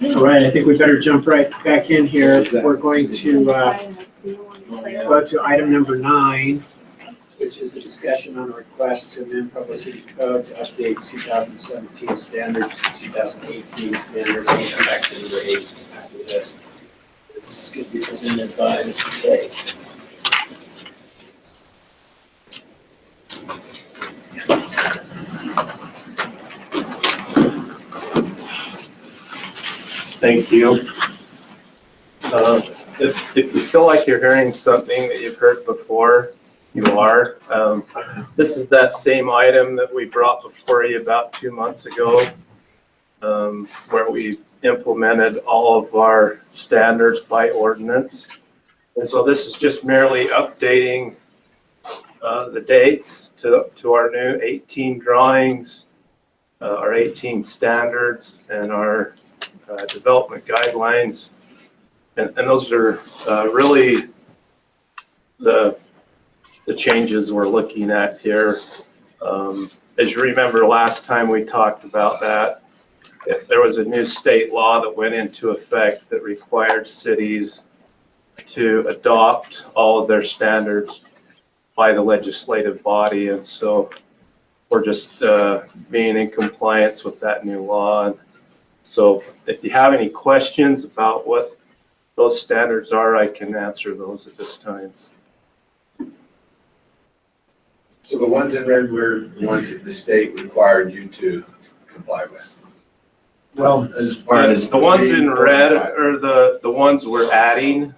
All right, I think we better jump right back in here. We're going to go to item number 9, which is a discussion on a request to amend Provo City Code to update 2017 standards to 2018 standards. We'll come back to number 8 after this. This is going to be presented by Mr. Day. Thank you. If you feel like you're hearing something that you've heard before, you are. This is that same item that we brought before you about 2 months ago, where we implemented all of our standards by ordinance. And so this is just merely updating the dates to our new 18 drawings, our 18 standards, and our development guidelines. And those are really the changes we're looking at here. As you remember, last time we talked about that, there was a new state law that went into effect that required cities to adopt all of their standards by the legislative body. And so we're just being in compliance with that new law. So if you have any questions about what those standards are, I can answer those at this time. So the ones in red were the ones that the state required you to comply with? Well, as part of the ones in red are the ones we're adding.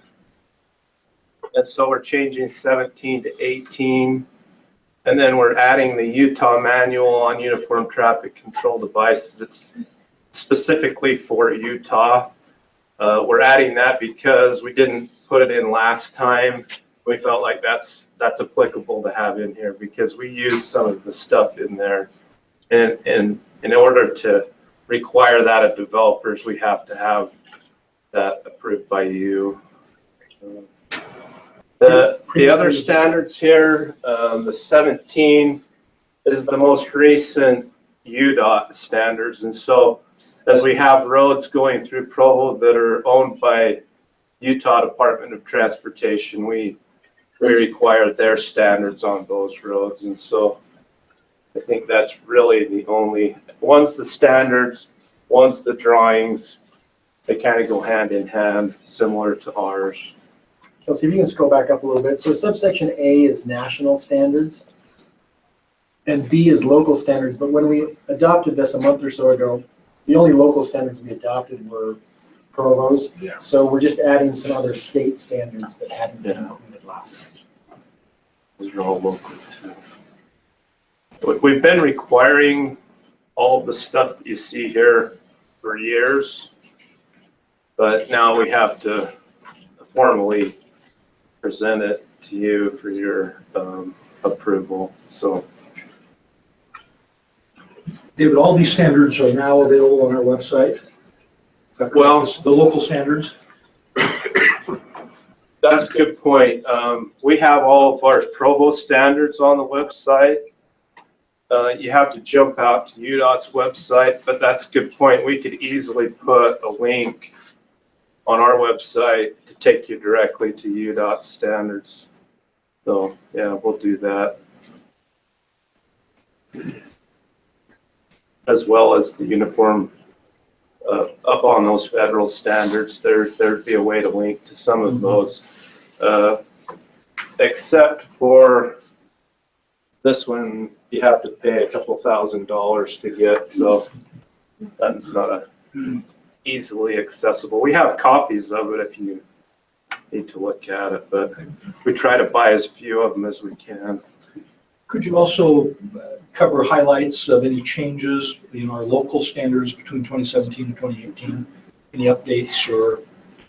And so we're changing 17 to 18. And then we're adding the Utah Manual on Uniform Traffic Control Devices. It's specifically for Utah. We're adding that because we didn't put it in last time. We felt like that's applicable to have in here because we use some of the stuff in there. And in order to require that of developers, we have to have that approved by you. The other standards here, the 17 is the most recent UDOT standards. And so as we have roads going through Provo that are owned by Utah Department of Transportation, we require their standards on those roads. And so I think that's really the only, one's the standards, one's the drawings. They kind of go hand in hand, similar to ours. Kelsey, if you can scroll back up a little bit. So subsection A is national standards and B is local standards. But when we adopted this a month or so ago, the only local standards we adopted were Provo's. Yeah. So we're just adding some other state standards that hadn't been included last time. Those are all local too. We've been requiring all of the stuff that you see here for years, but now we have to formally present it to you for your approval. So, David, all these standards are now available on our website. Well, the local standards. That's a good point. We have all of our Provo standards on the website. You have to jump out to UDOT's website, but that's a good point. We could easily put a link on our website to take you directly to UDOT standards. So yeah, we'll do that. As well as the uniform, up on those federal standards, there'd be a way to link to some of those. Except for this one, you have to pay a couple $1,000s to get, so that's not easily accessible. We have copies of it if you need to look at it, but we try to buy as few of them as we can. Could you also cover highlights of any changes in our local standards between 2017 and 2018? Any updates or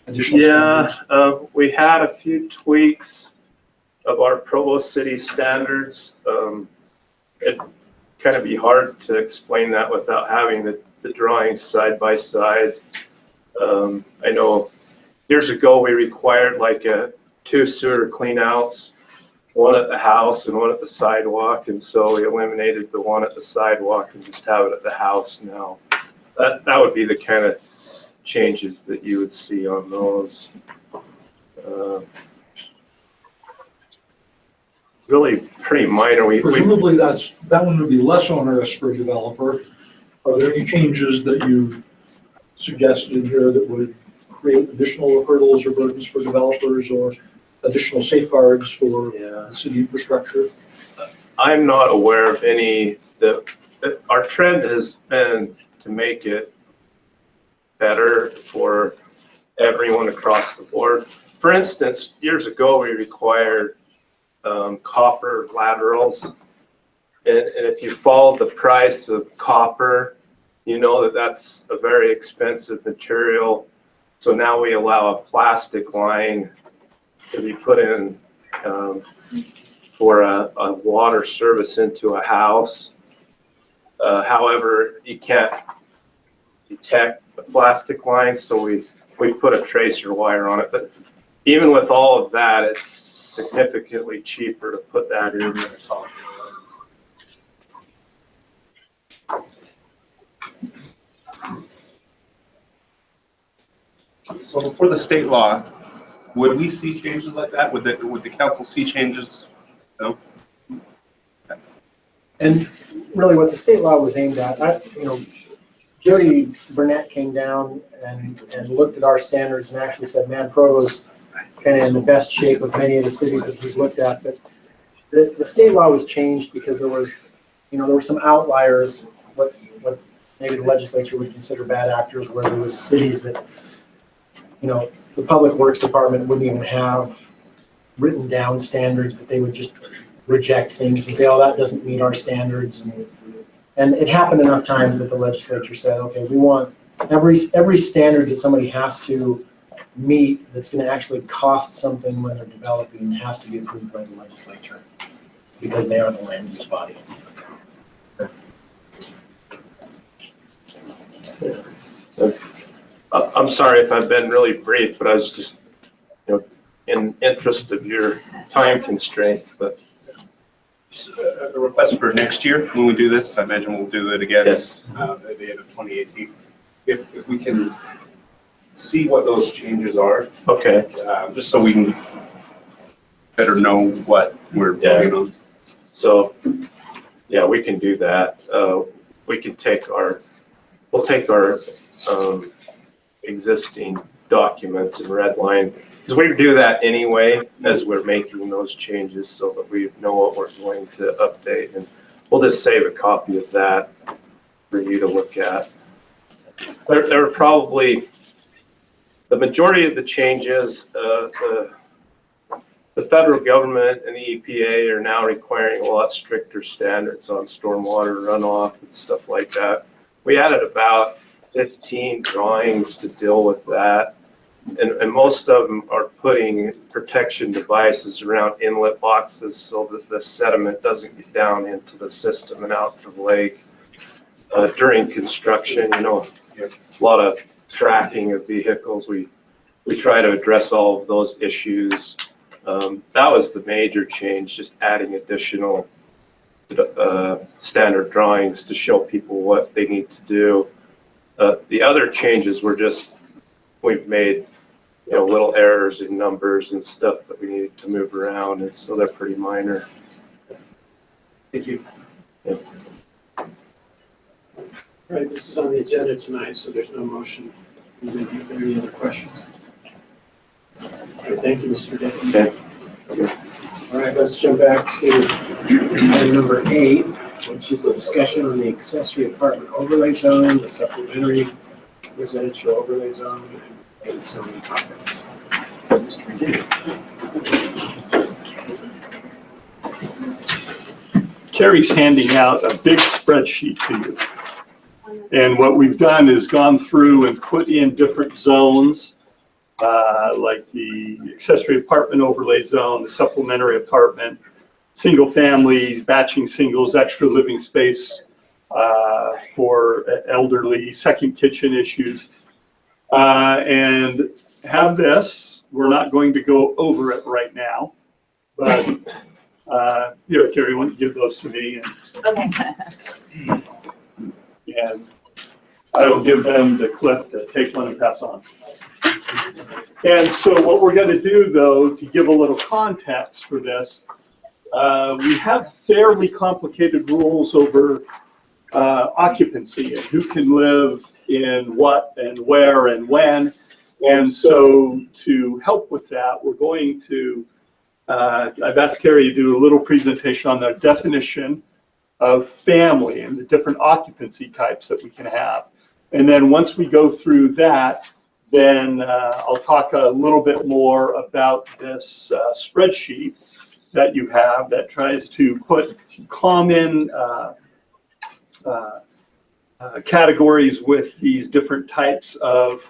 additional standards? We had a few tweaks of our Provo City standards. It'd kind of be hard to explain that without having the drawings side by side. I know years ago we required like 2 sewer cleanouts, one at the house and one at the sidewalk, and so we eliminated the one at the sidewalk and just have it at the house now. That would be the kind of changes that you would see on those. Really pretty minor. We Presumably that one would be less onerous for a developer. Are there any changes that you've suggested in here that would create additional hurdles or burdens for developers or additional safeguards for the city infrastructure? I'm not aware of any. Our trend has been to make it better for everyone across the board. For instance, years ago, we required copper laterals. And if you follow the price of copper, you know that that's a very expensive material. So now we allow a plastic line to be put in for a water service into a house. However, you can't detect the plastic line, so we put a tracer wire on it. But even with all of that, it's significantly cheaper to put that in than a top. So for the state law, would we see changes like that? Would the council see changes? No? And really what the state law was aimed at, Jody Burnett came down and looked at our standards and actually said, man, Provo's kind of in the best shape of many of the cities that he's looked at. But the state law was changed because there were some outliers, what maybe the legislature would consider bad actors, where there was cities that, the Public Works Department wouldn't even have written down standards, but they would just reject things and say, oh, that doesn't meet our standards. And it happened enough times that the legislature said, okay, we want every standard that somebody has to meet that's going to actually cost something when they're developing has to be approved by the legislature because they are the land use body. I'm sorry if I've been really brief, but I was just, in interest of your time constraints, but. A request for next year when we do this, I imagine we'll do it again. Yes. At the end of 2018. If we can see what those changes are. Okay. Just so we can better know what we're voting on. So, yeah, we can do that. We can we'll take our existing documents and redline, because we do that anyway as we're making those changes so that we know what we're going to update, and we'll just save a copy of that for you to look at. There are probably the majority of the changes. The federal government and the EPA are now requiring a lot stricter standards on stormwater runoff and stuff like that. We added about 15 drawings to deal with that. And most of them are putting protection devices around inlet boxes so that the sediment doesn't get down into the system and out to the lake. During construction, a lot of tracking of vehicles. We try to address all of those issues. That was the major change, just adding additional standard drawings to show people what they need to do. The other changes were just, we've made little errors in numbers and stuff that we needed to move around, and so they're pretty minor. Thank you. Yeah. All right, this is on the agenda tonight, so there's no motion. Any other questions? All right, thank you, Mr. Day. Okay. All right, let's jump back to item number 8, which is a discussion on the Accessory Apartment Overlay Zone, the Supplementary Residential Overlay Zone, and zoning topics. Carrie's handing out a big spreadsheet to you. And what we've done is gone through and put in different zones, like the Accessory Apartment Overlay Zone, the Supplementary Apartment, single families, batching singles, extra living space for elderly, second kitchen issues. And have this, we're not going to go over it right now, but Carrie, why don't you give those to me? Okay. And I will give them the clip to take one and pass on. And so what we're going to do, though, to give a little context for this, we have fairly complicated rules over occupancy and who can live in what and where and when. And so to help with that, we're going to, I've asked Carrie to do a little presentation on the definition of family and the different occupancy types that we can have. And then once we go through that, then I'll talk a little bit more about this spreadsheet that you have that tries to put common categories with these different types of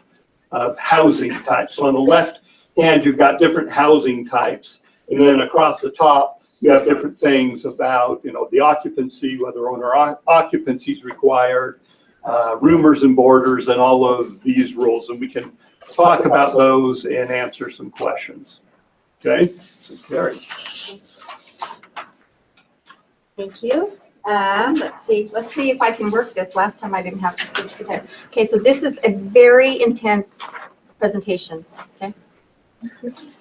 housing types. So on the left hand, you've got different housing types. And then across the top, you have different things about, you know, the occupancy, whether owner occupancy is required, roomers and boarders, and all of these rules. And we can talk about those and answer some questions. Okay, so Carrie. Thank you. Let's see if I can work this. Last time I didn't have such good time. Okay, so this is a very intense presentation, okay?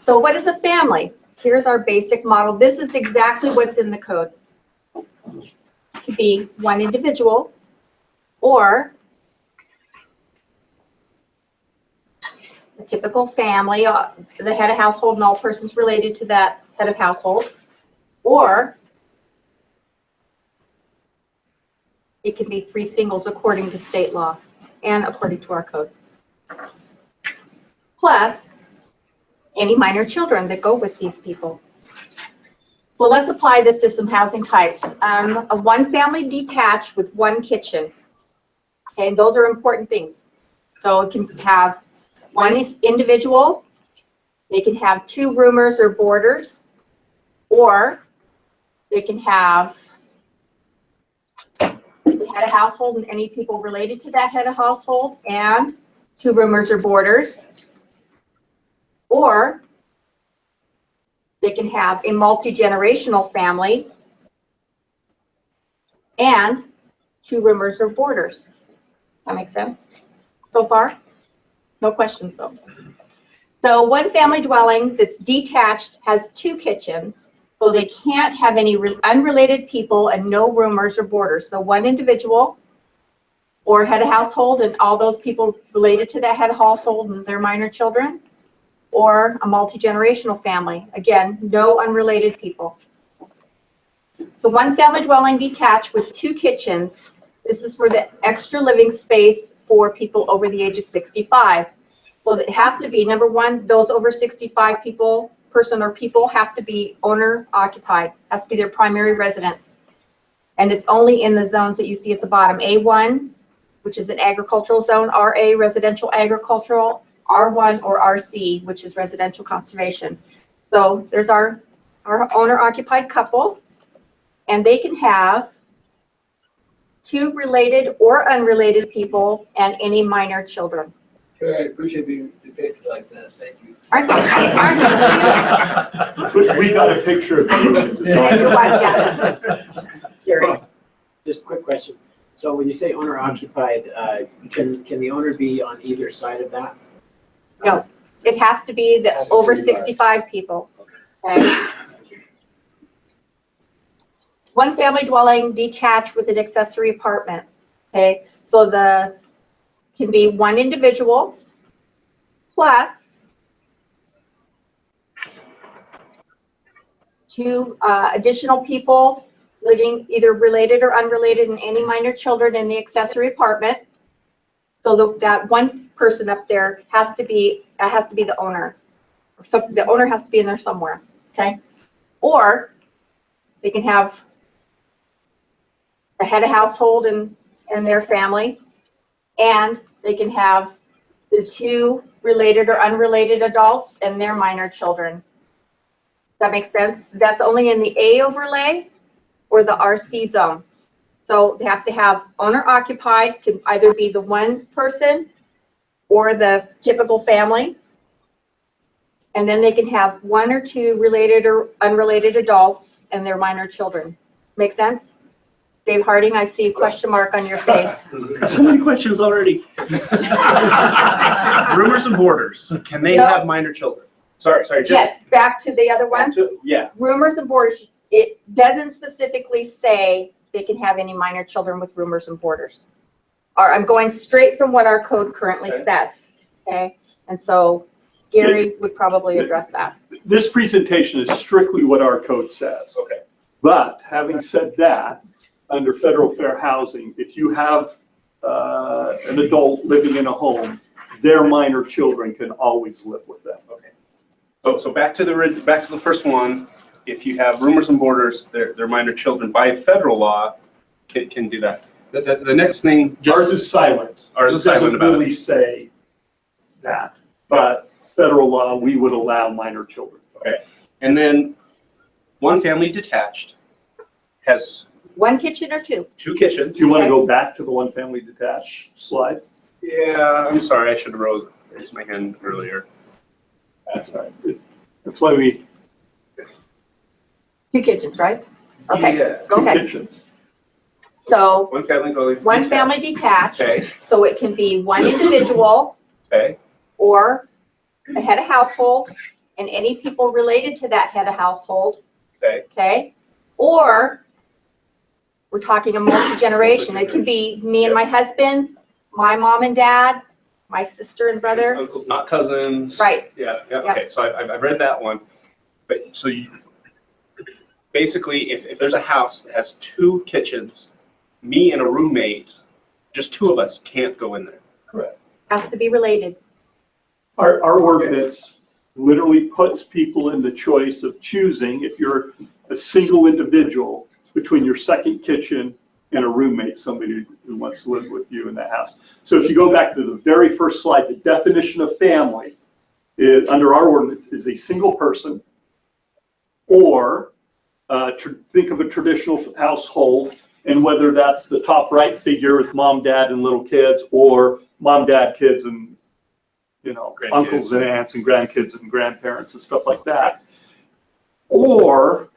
So what is a family? Here's our basic model. This is exactly what's in the code. It could be one individual or a typical family, the head of household and all persons related to that head of household, or it can be 3 singles according to state law and according to our code. Plus, any minor children that go with these people. So let's apply this to some housing types. A one family detached with 1 kitchen. Okay, those are important things. So it can have 1 individual, they can have 2 roomers or boarders, or they can have the head of household and any people related to that head of household and 2 roomers or boarders, or they can have a multi-generational family and 2 roomers or boarders. That makes sense so far? No questions though. So one family dwelling that's detached has 2 kitchens. So they can't have any unrelated people and no roomers or boarders. So 1 individual or head of household and all those people related to that head of household and their minor children, or a multi-generational family. Again, no unrelated people. So one family dwelling detached with 2 kitchens. This is for the extra living space for people over the age of 65. So it has to be, number 1, those over 65 person or people have to be owner occupied, has to be their primary residence. And it's only in the zones that you see at the bottom. A1, which is an agricultural zone, RA, residential agricultural, R1 or RC, which is residential conservation. So there's our owner occupied couple, and they can have 2 related or unrelated people and any minor children. I appreciate being depicted like that. Thank you. Aren't they? We got a picture of you. Yeah, your wife, yeah. Jerry, just a quick question. So when you say owner occupied, can the owner be on either side of that? No, it has to be the Has to over be 65 people. Okay. One family dwelling detached with an accessory apartment. Okay, so the can be 1 individual plus 2 additional people living either related or unrelated and any minor children in the accessory apartment. So that 1 person up there has to be the owner. So the owner has to be in there somewhere. Okay, or they can have a head of household and their family, and they can have the 2 related or unrelated adults and their minor children. That makes sense? That's only in the A overlay or the RC zone. So they have to have owner occupied, can either be the 1 person or the typical family. And then they can have 1 or 2 related or unrelated adults and their minor children. Make sense? Dave Harding, I see a question mark on your face. So many questions already. Rumors and borders, can they No. have minor children? Sorry, just. Yes, back to the other ones. Yeah, Rumors and borders, it doesn't specifically say they can have any minor children with rumors and borders. Or I'm going straight from what our code currently Okay. says, okay? And so Gary would probably address that. This presentation is strictly what our code says. okay. But having said that, under federal fair housing, if you have an adult living in a home, their minor children can always live with them. Okay. So back to the first one, if you have rumors and borders, they're minor children by federal law can do that. The next thing. Ours is silent. Ours is silent It about doesn't really say that, but federal law, we would allow minor children. Okay. And then one family detached has One kitchen or two? 2 kitchens. Do you want to go back to the one family detached slide? Yeah, I'm sorry, I should have raised my hand earlier. That's right. That's why we. 2 kitchens, right? Okay, Yeah. go ahead. Kitchens. So One family dwelling. one detached. family detached, Okay, so it can be one individual okay, or a head of household and any people related to that head of household, okay. okay? Or we're talking a multi-generation. It can be me and my husband, my mom and dad, my sister and brother. Uncles, not cousins. Right. Yeah, Yep. okay, so I've read that one. But, so you, basically, if there's a house that has 2 kitchens, me and a roommate, just 2 of us can't go in there. Has to be related. Our ordinance literally puts people in the choice of choosing, if you're a single individual, between your second kitchen and a roommate, somebody who wants to live with you in that house. So if you go back to the very first slide, the definition of family is, under our ordinance, is a single person, or think of a traditional household, and whether that's the top right figure with mom, dad, and little kids, or mom, dad, kids, and Grandkids. uncles and aunts and grandkids and grandparents and stuff like that, or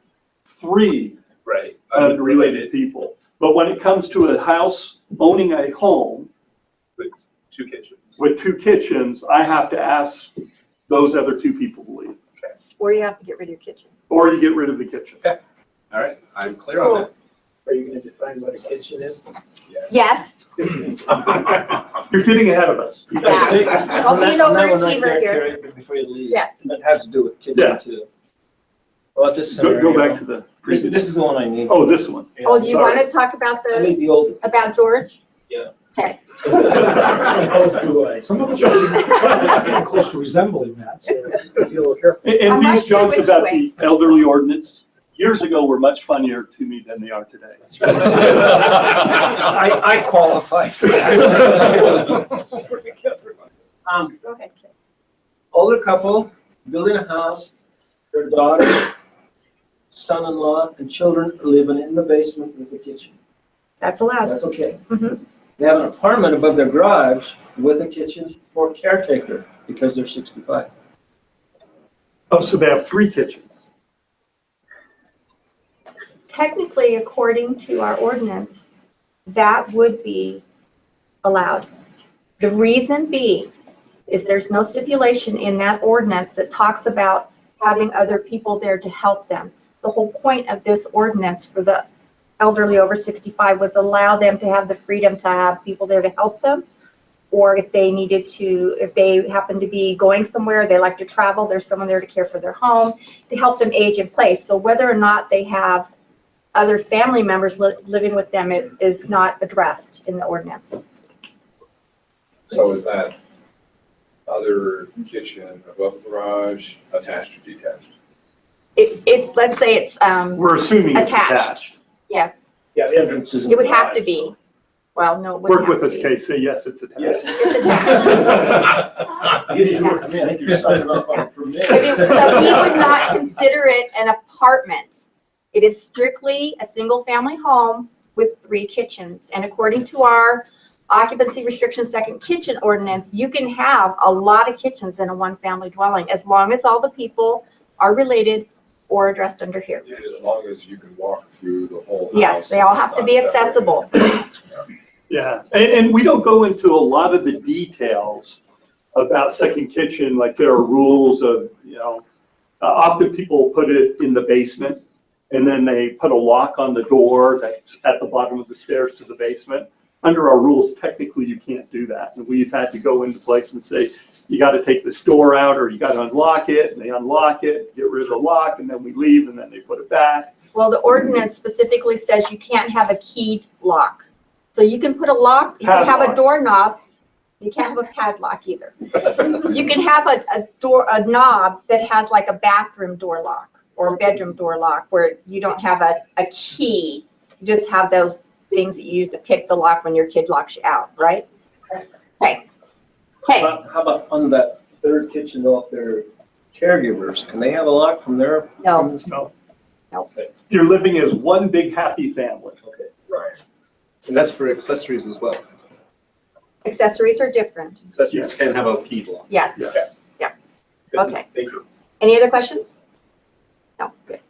3 Right. unrelated people. But when it comes to a house owning a home 2 kitchens. with 2 kitchens, I have to ask those other 2 people to leave, Or you have to get rid of your kitchen. or you get rid of the kitchen. All right, I'm clear on that. Are you gonna define what a kitchen is? Yes, You're getting ahead of us. yeah. Don't be an overachiever here. Before you leave. Yes. And that has to do with Yeah. kitchen too. Well, this Go scenario. back to the This previous. is the one I need. Oh, this one. Oh, do you Sorry. want to talk about I need the, the old. about George? Yeah. Okay. Oh, do I? Some of us are getting close to resembling that, so be a little careful. And I might these do jokes it about anyway. the elderly ordinance years ago were much funnier to me than they are today. I qualify for that. Go ahead, Kate. Older couple, building a house, their daughter, son-in-law, and children are living in the basement with the kitchen. That's allowed. That's okay. Mhm. They have an apartment above their garage with a kitchen for caretaker because they're 65. Oh, so they have 3 kitchens. Technically, according to our ordinance, that would be allowed. The reason being is there's no stipulation in that ordinance that talks about having other people there to help them. The whole point of this ordinance for the elderly over 65 was allow them to have the freedom to have people there to help them. Or if they needed to, if they happen to be going somewhere, they like to travel, there's someone there to care for their home, to help them age in place. So whether or not they have other family members living with them is not addressed in the ordinance. So is that other kitchen above the garage attached or detached? If let's say it's, We're assuming it's Attached. attached. yes, Yeah, the entrance is in it would the have to garage, be. so. Well, no, it wouldn't Work with have us, to be. Kay, say yes, it's attached. Yes. It's attached. You didn't work for me, I think you're signing off on it for me. So we would not consider it an apartment. It is strictly a single-family home with 3 kitchens. And according to our occupancy restriction second kitchen ordinance, you can have a lot of kitchens in a one-family dwelling as long as all the people are related or addressed under here. As long as you can walk through the whole house. Yes, they all and have to it's be not separated. accessible. Yeah, and we don't go into a lot of the details about second kitchen, like there are rules of, often people put it in the basement and then they put a lock on the door that's at the bottom of the stairs to the basement. Under our rules, technically you can't do that. And we've had to go into place and say, you got to take this door out or you got to unlock it, and they unlock it, get rid of the lock, and then we leave and then they put it back. Well, the ordinance specifically says you can't have a keyed lock. So you can put a lock, you can have a Padlock. doorknob, you can't have a padlock either. You can have a knob that has like a bathroom door lock or a bedroom door lock where you don't have a key. You just have those things that you use to pick the lock when your kid locks you out, right? Okay. Okay. How about on that third kitchen though, if they're caregivers, can they have a lock from there? No. No. No. You're living as one big happy family. Okay. Right. And that's for accessories as well. Accessories are different. Accessories Yes. can have a key lock. Yes. Yes. Okay. Thank you. Any other questions? No. Good.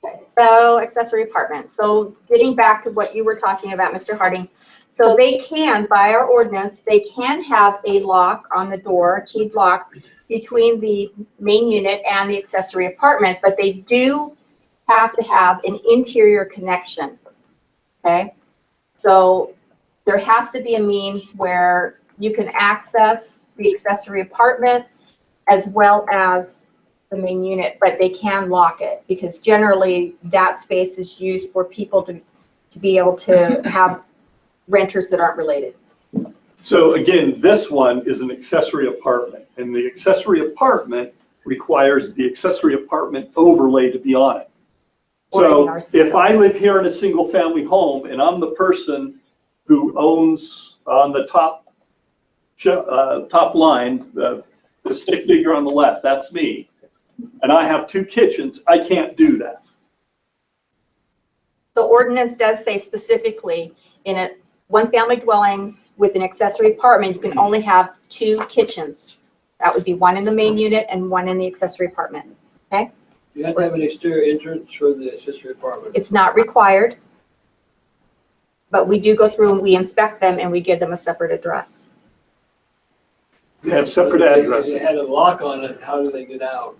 Okay. So accessory apartment. So getting back to what you were talking about, Mr. Harding. So they can, by our ordinance, they can have a lock on the door, a keyed lock between the main unit and the accessory apartment, but they do have to have an interior connection. Okay. So there has to be a means where you can access the accessory apartment as well as the main unit, but they can lock it because generally that space is used for people to be able to have renters that aren't related. So again, this one is an accessory apartment, and the accessory apartment requires the accessory apartment overlay to be on it. Or in So our if system. I live here in a single family home and I'm the person who owns on the top line, the stick figure on the left, that's me, and I have two kitchens, I can't do that. The ordinance does say specifically in a one-family dwelling with an accessory apartment, you can only have two kitchens. That would be one in the main unit and one in the accessory apartment. You have to have an exterior entrance for the accessory apartment. It's not required, but we do go through and we inspect them and we give them a separate address. They have separate If addresses. they had a lock on it, how do they get out?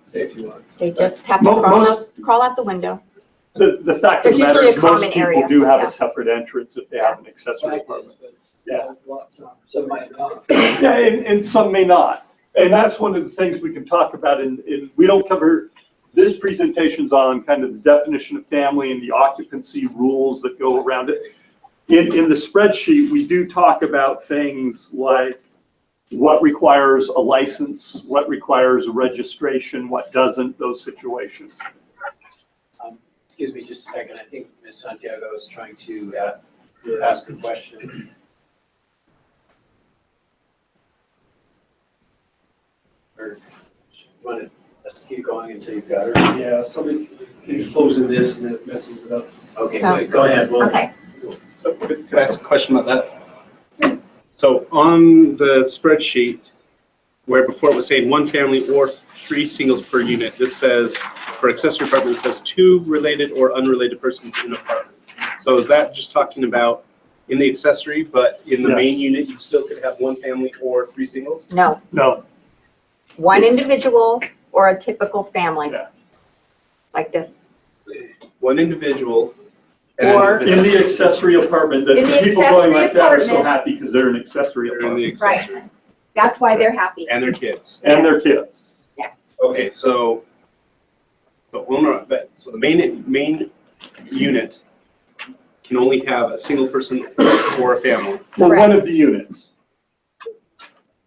Safety lock. They just have to Most- crawl out the window. The fact of the There's matter usually is a most common people area, do have yeah. a separate entrance if they have an accessory apartment. Yeah. Some might not. Yeah, and some may not. And that's one of the things we can talk about in we don't cover, this presentation's on kind of the definition of family and the occupancy rules that go around it. In the spreadsheet, we do talk about things like what requires a license, what requires a registration, what doesn't, those situations. Excuse me just a second. I think Ms. Santiago is trying to ask a question. Or you want to just keep going until you've got her? Yeah, somebody keeps closing this and it messes it up. Okay, Oh. good. Go ahead. We'll- Okay. So could I ask a question about that? So on the spreadsheet, where before it was saying one family or 3 singles per unit, this says, for accessory apartment, it says 2 related or unrelated persons in apartment. So is that just talking about in the accessory, but in the main Yes. unit, you still could have 1 family or 3 singles? No, No, one individual or a typical family. Yeah. Like this. 1 individual. Or- in the accessory apartment, the In the people going like that are so accessory happy because they're an accessory They're in the apartment. accessory. That's why they're happy. And their kids. And their kids. Okay, so so the main unit can only have a single person or a family. Well, Correct. one of the units.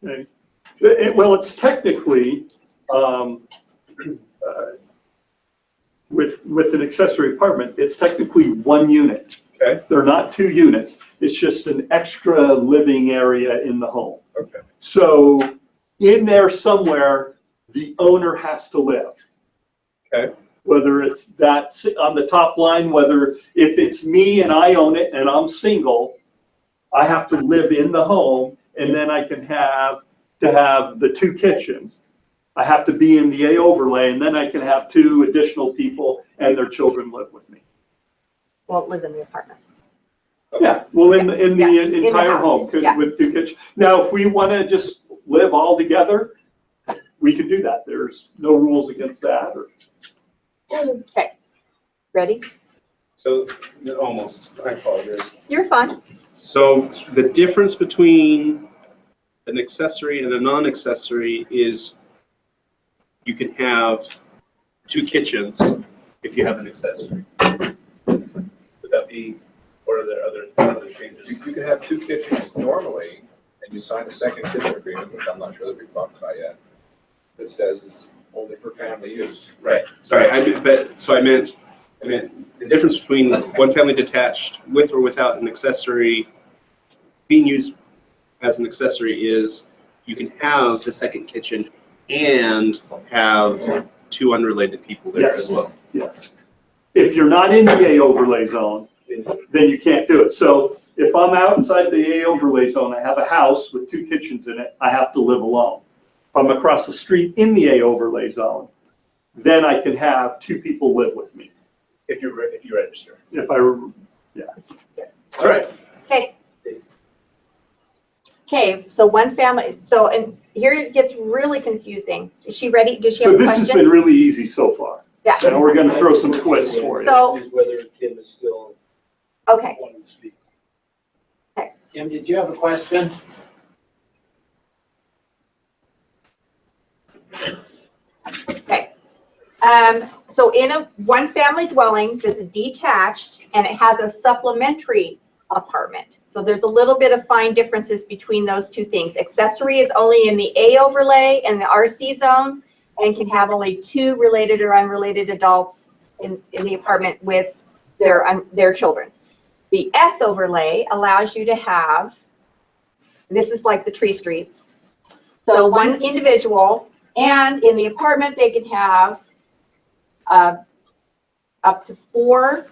Okay. Well, it's technically, with an accessory apartment, it's technically 1 unit. Okay. They're not 2 units. It's just an extra living area in the home. Okay. So in there somewhere, the owner has to live. Okay. Whether it's that on the top line, whether if it's me and I own it and I'm single, I have to live in the home, and then I can have to have the 2 kitchens. I have to be in the A overlay, and then I can have 2 additional people and their children live with me. Won't live in the apartment. Yeah, well, in the in the entire house, home, yeah. with 2 kitchens. Now, if we want to just live all together, we can do that. There's no rules against that. Okay, ready? So, almost, I apologize. You're fine. So the difference between an accessory and a non-accessory is you can have 2 kitchens if you have an accessory. Would that be, or are there other changes? You can have 2 kitchens normally, and you sign a second kitchen agreement, which I'm not sure that we've talked about yet, that says it's only for family use. Right, sorry, I meant the difference between one family detached with or without an accessory being used as an accessory is you can have the second kitchen and have 2 unrelated people there Yes. as well. Yes. If you're not in the A overlay zone, then you can't do it. So if I'm outside the A overlay zone, I have a house with 2 kitchens in it, I have to live alone. If I'm across the street in the A overlay zone, then I can have 2 people live with me. If you register. If I, All right. Okay. Okay, so one family, so, and here it gets really confusing. Is she ready? Does she have so a this has been question? really easy so far. Yeah. And we're gonna throw some twists for you. So- Is whether Kim is still Okay, wanting to speak. Kim, did you have a question? okay. So in a one-family dwelling that's detached and it has a supplementary apartment. So there's a little bit of fine differences between those 2 things. Accessory is only in the A overlay and the RC zone and can have only 2 related or unrelated adults in the apartment with their children. The S overlay allows you to have, this is like the tree streets. So one individual, and in the apartment, they can have up to 4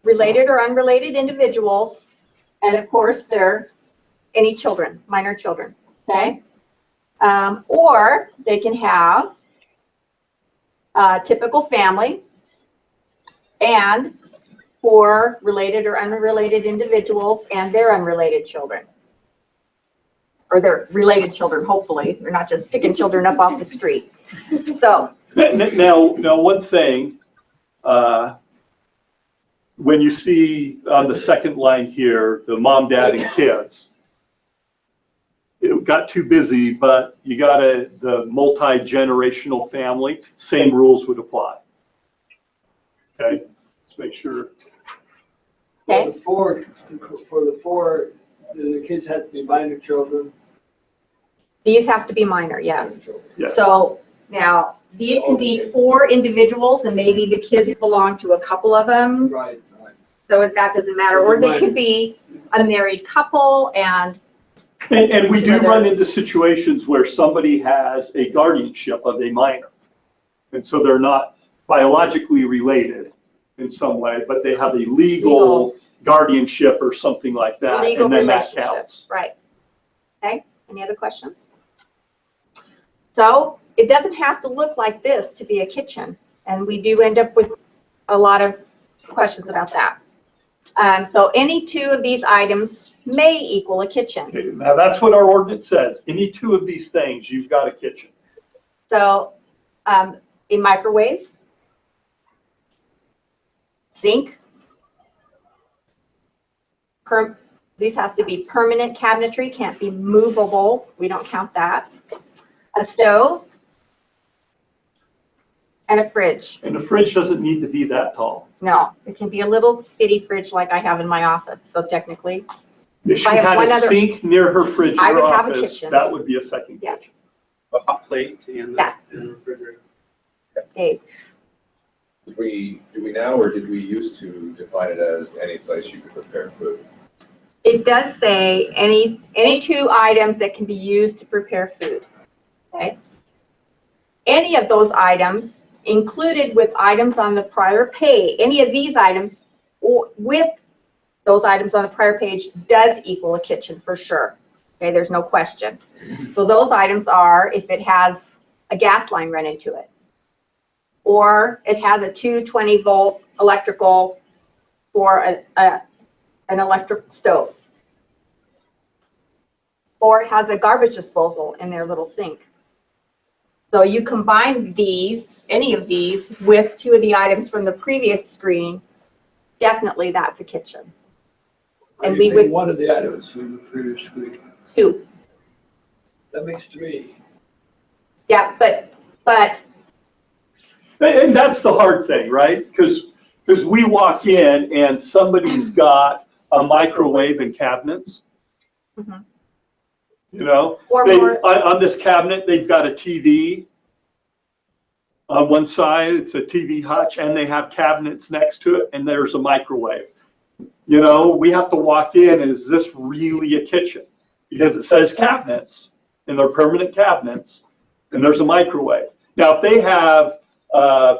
related or unrelated individuals. And of course, they're any children, minor children, okay? Or they can have a typical family and 4 related or unrelated individuals and their unrelated children. Or their related children, hopefully. They're not just picking children up off the street. So. Now, one thing, when you see on the second line here, the mom, dad, and kids, it got too busy, but you got the multi-generational family, same rules would apply. Okay, let's make sure. Okay. For the 4, the kids have to be minor children. These have to be minor, yes. Yes. So now, these can be 4 individuals and maybe the kids belong to a couple of them. Right. So that doesn't matter. Or they could be a married couple and. And we do run into situations where somebody has a guardianship of a minor. And so they're not biologically related in some way, but they have a legal guardianship or something like that. Legal And then that relationship, counts. right. Okay, any other questions? So it doesn't have to look like this to be a kitchen. And we do end up with a lot of questions about that. So any 2 of these items may equal a kitchen. Okay, now that's what our ordinance says. Any 2 of these things, you've got a kitchen. So a microwave, sink, these has to be permanent cabinetry, can't be movable. We don't count that. A stove and a fridge. And the fridge doesn't need to be that tall. No, it can be a little bitty fridge like I have in my office. So technically, If she I have had one a other- sink near her fridge in I her would have a office, kitchen. that would be a second yes, kitchen. A hot plate and Yeah. the refrigerator. Dave. Do we now, or did we used to define it as any place you could prepare food? It does say any 2 items that can be used to prepare food. Okay. Any of those items included with items on the prior page, any of these items or with those items on the prior page does equal a kitchen for sure. Okay, there's no question. So those items are if it has a gas line run into it, or it has a 220 volt electrical for an electric stove, or it has a garbage disposal in their little sink. So you combine these, any of these, with two of the items from the previous screen, definitely that's a kitchen. And we would, one of the items we would previous screen. two, That makes three. yeah, but And that's the hard thing, right? Because we walk in and somebody's got a microwave and cabinets. Mhm. You know, or they, more, on this cabinet, they've got a TV. On one side, it's a TV hutch, and they have cabinets next to it, and there's a microwave. You know, we have to walk in, is this really a kitchen? Because it says cabinets, and they're permanent cabinets, and there's a microwave. Now, if they have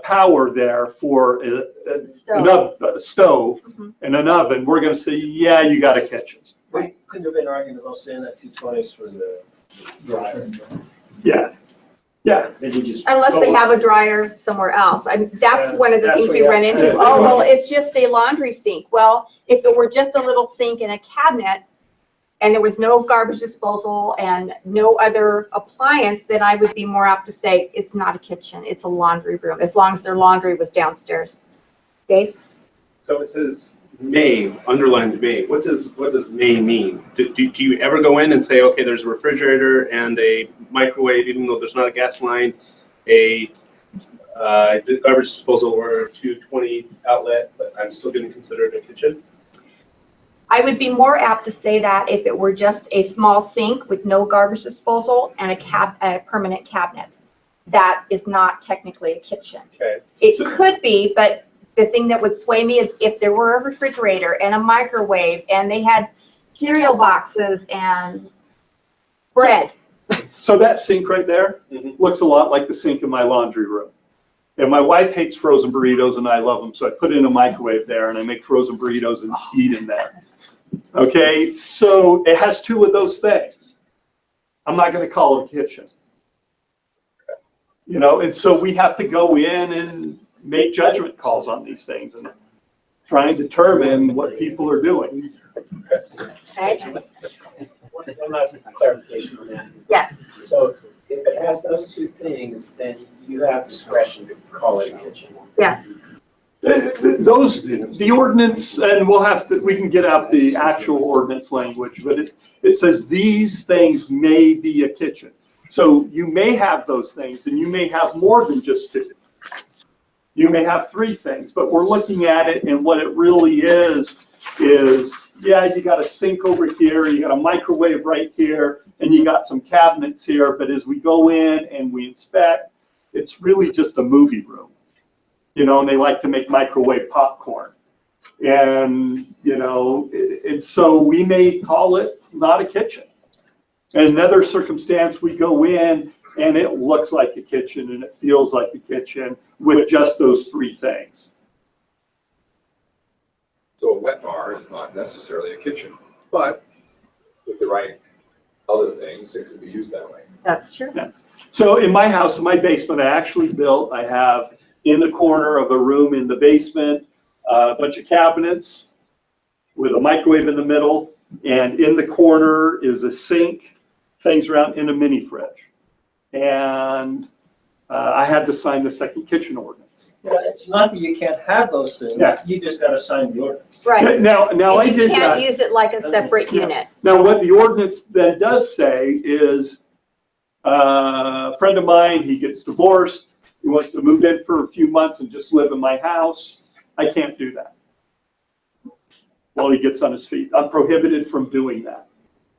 power there for a stove Mhm. and an oven, we're gonna say, yeah, you got a kitchen. Right. Couldn't have been arguing about saying that 220s for the dryer. Yeah, yeah. Then you just. unless they have a dryer somewhere else. That's one of the That's things what we you run have to into. do. Oh, well, it's just a laundry sink. Well, if it were just a little sink and a cabinet, and there was no garbage disposal and no other appliance, then I would be more apt to say it's not a kitchen, it's a laundry room, as long as their laundry was downstairs. Dave? So it says may, underlined may. What does may mean? Do you ever go in and say, okay, there's a refrigerator and a microwave, even though there's not a gas line, a garbage disposal or a 220 outlet, but I'm still going to consider it a kitchen? I would be more apt to say that if it were just a small sink with no garbage disposal and a permanent cabinet. That is not technically a kitchen. Okay. It could be, but the thing that would sway me is if there were a refrigerator and a microwave and they had cereal boxes and bread. So that sink right there looks a lot like the sink in my laundry room. And my wife hates frozen burritos and I love them, so I put it in a microwave there and I make frozen burritos and eat in there. Okay, so it has two of those things. I'm not gonna call it a kitchen. You know, and so we have to go in and make judgment calls on these things and try and determine what people are doing. Okay? One last clarification on that. Yes. So if it has those two things, then you have discretion to call it a kitchen. Yes. Those, the ordinance, and we can get out the actual ordinance language, but it says these things may be a kitchen. So you may have those things and you may have more than just two. You may have three things, but we're looking at it and what it really is, yeah, you got a sink over here, you got a microwave right here, and you got some cabinets here, but as we go in and we inspect, it's really just a movie room. You know, and they like to make microwave popcorn. And, you know, and so we may call it not a kitchen. In another circumstance, we go in and it looks like a kitchen and it feels like a kitchen with just those three things. So a wet bar is not necessarily a kitchen, but with the right other things, it could be used that way. That's true. So in my house, in my basement, I have in the corner of a room in the basement, a bunch of cabinets with a microwave in the middle, and in the corner is a sink, things around in a mini fridge. And I had to sign the second kitchen ordinance. Yeah, it's not that you can't have those things, Yeah. you just gotta sign the ordinance. Right. Now I And did you can't that. use it like a separate unit. Now, what the ordinance then does say is, a friend of mine, he gets divorced, he wants to move in for a few months and just live in my house. I can't do that while he gets on his feet. I'm prohibited from doing that.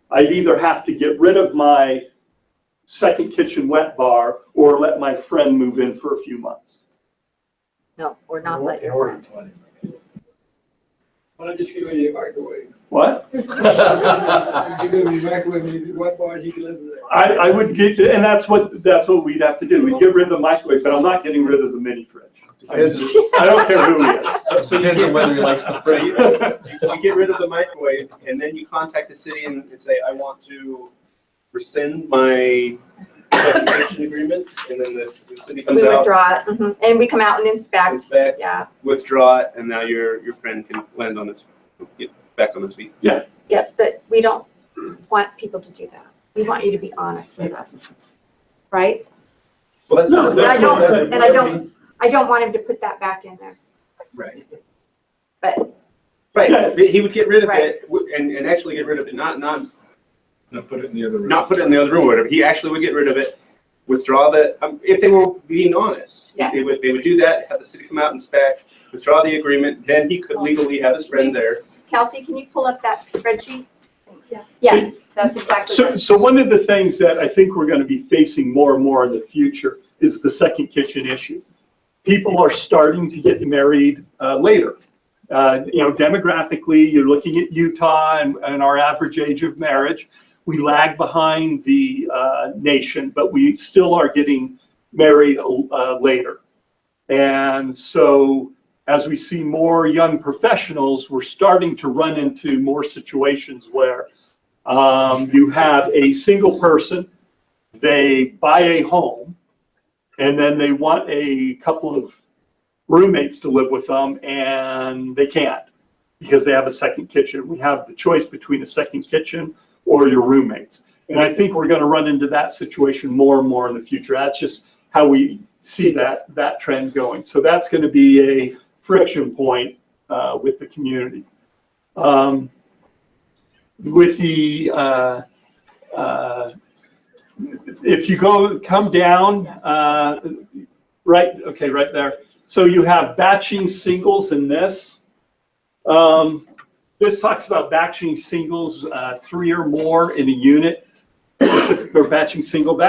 I'd either have to get rid of my second kitchen wet bar or let my friend move in for a few months. No, or not let your Why don't you just give me your microwave? What? Give me your microwave, and your wet bar, you can live there. I would get, and that's what we'd have to do. We'd get rid of the microwave, but I'm not getting rid of the mini fridge. I don't care who he is. So Depends on whether he likes the So you, freight. you get rid of the microwave, and then you contact the city and say, I want to rescind my kitchen agreement, and then the city comes We out, withdraw it, and we come out and inspect, inspect, yeah. withdraw it, and now your friend can land on his, get back on his feet. Yes, but we don't want people to do that. We want you to be honest with us, right? Well, that's No, And I that's- don't want him to put that back in there, right. but, Right, but he would get rid of Right. it and actually get rid of it, not Put it in the other room. put it in the other room or whatever. He actually would get rid of it, withdraw the, if they were being honest. Yes. They would do that, have the city come out, inspect, withdraw the agreement, then he could legally have his friend there. Kelsey, can you pull up that spreadsheet? Thanks. Yeah. Yes, that's exactly So, right. so one of the things that I think we're going to be facing more and more in the future is the second kitchen issue. People are starting to get married later. Demographically, you're looking at Utah and our average age of marriage. We lag behind the nation, but we still are getting married later. And so as we see more young professionals, we're starting to run into more situations where you have a single person, they buy a home, and then they want a couple of roommates to live with them, and they can't because they have a second kitchen. We have the choice between a second kitchen or your roommates. And I think we're going to run into that situation more and more in the future. That's just how we see that trend going. So that's going to be a friction point with the community. If you come down, right there. So you have batching singles in this. This talks about batching singles, 3 or more in a unit, specific or batching single.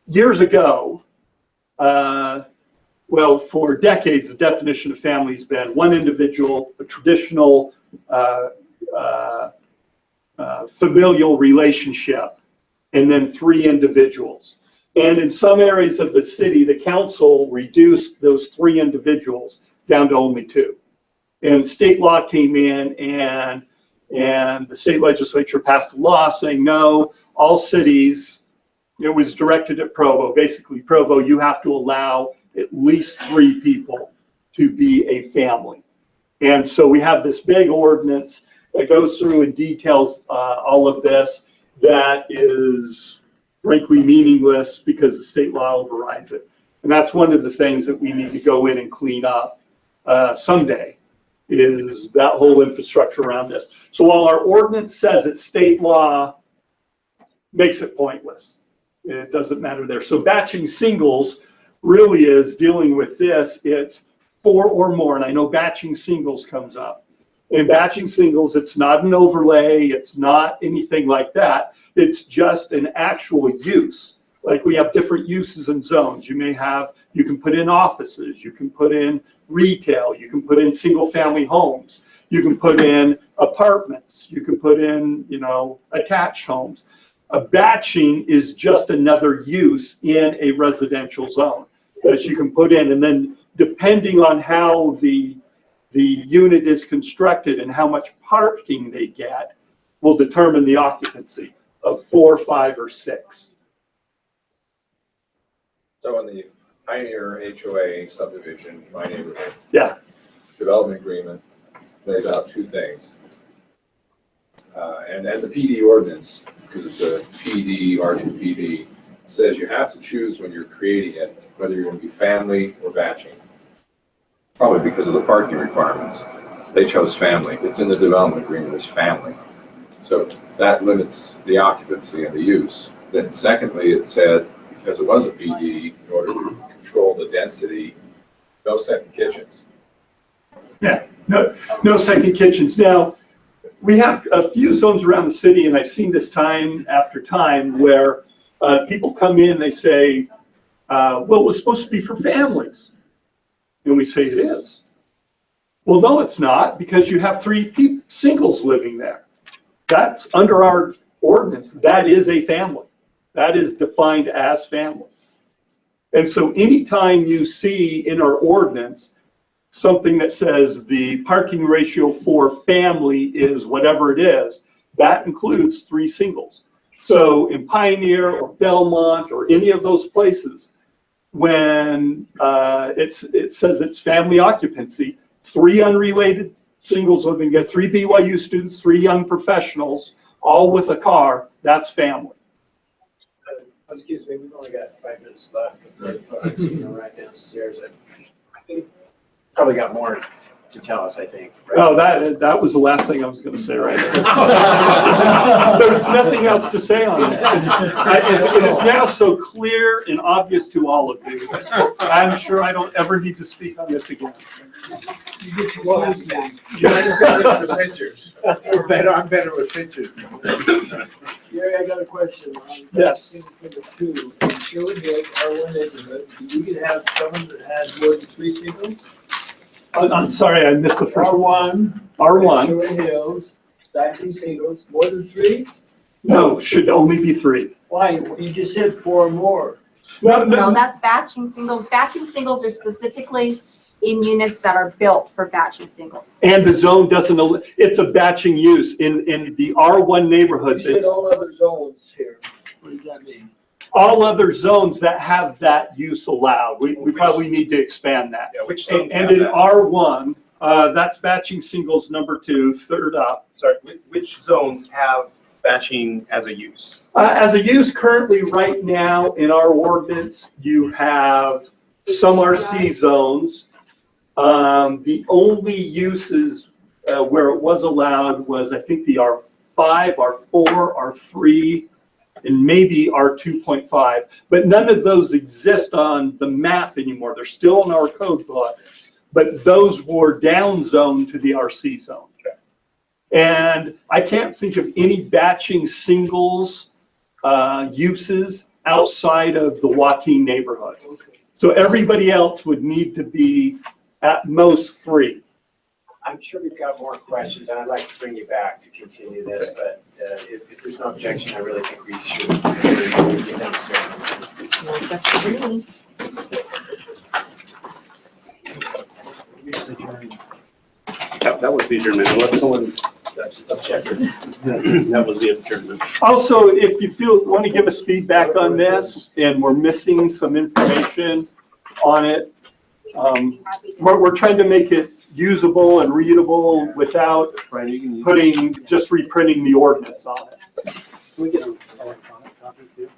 Years ago, for decades, the definition of family has been one individual, a traditional familial relationship, and then 3 individuals. And in some areas of the city, the council reduced those 3 individuals down to only 2. And state law came in and the state legislature passed a law saying, no, all cities, it was directed at Provo. Basically, Provo, you have to allow at least 3 people to be a family. And so we have this big ordinance that goes through and details all of this that is frankly meaningless because the state law overrides it. And that's one of the things that we need to go in and clean up someday, is that whole infrastructure around this. So while our ordinance says that state law makes it pointless, it doesn't matter there. So batching singles really is dealing with this. It's 4 or more, and I know batching singles comes up. In batching singles, it's not an overlay, it's not anything like that. It's just an actual use. Like we have different uses and zones. You can put in offices, you can put in retail, you can put in single family homes, you can put in apartments, you can put in, attached homes. A batching is just another use in a residential zone that you can put in. And then depending on how the unit is constructed and how much parking they get will determine the occupancy of 4, 5, or 6. So in the Pioneer HOA subdivision, my neighborhood. Yeah. Development agreement lays out 2 things. And the PD ordinance, because it's a PD, R2PD, says you have to choose when you're creating it, whether you're going to be family or batching. Probably because of the parking requirements. They chose family. It's in the development agreement as family. So that limits the occupancy and the use. Then secondly, it said, because it was a PD, in order to control the density, no second kitchens. Yeah, no second kitchens. Now, we have a few zones around the city, and I've seen this time after time where people come in and they say, well, it was supposed to be for families. And we say it is. Well, no, it's not, because you have 3 singles living there. That's under our ordinance. That is a family. That is defined as family. And so anytime you see in our ordinance something that says the parking ratio for family is whatever it is, that includes 3 singles. So in Pioneer or Belmont or any of those places, when it says it's family occupancy, 3 unrelated singles living together, 3 BYU students, 3 young professionals, all with a car, that's family. Excuse me, we've only got 5 minutes left before the public's right downstairs. I think probably got more to tell us, I think. Right? Oh, that was the last thing I was going to say right now. There's nothing else to say on it. It is now so clear and obvious to all of you. I'm sure I don't ever need to speak on this again. You just confused me. You might send us the pictures. I'm better with pictures. Gary, I got a question. On Yes. single number 2, in Sherwood Hills, R1 neighborhood, you could have someone that has more than 3 singles? I'm sorry, I missed the first. R1. R1. Sherwood Hills, batching singles, more than 3? No, should only be 3. Why? You just said 4 or more. No, that's batching singles. Batching singles are specifically in units that are built for batching singles. And the zone doesn't, it's a batching use in the R1 You neighborhoods. said It's all other zones here. What does that mean? all other zones that have that use allowed. We probably need to expand that. Yeah, which zones And have in that? R1, that's batching singles number 2, third up. Sorry, which zones have batching as a use? As a use currently right now in our ordinance, you have some RC zones. The only uses where it was allowed was, I think, the R5, R4, R3, and maybe R2.5. But none of those exist on the map anymore. They're still in our code book, but those were down zoned to the RC zone. And I can't think of any batching singles uses outside of the Joaquin neighborhood. So everybody else would need to be at most 3. I'm sure we've got more questions, and I'd like to bring you back to continue this, but if there's no objection, I really think we should get downstairs. That was the adjournment, unless someone objected. That was the adjournment. Also, if you want to give us feedback on this and we're missing some information on it, we're trying to make it usable and readable without just reprinting the ordinance on it. Can we get an electronic copy too?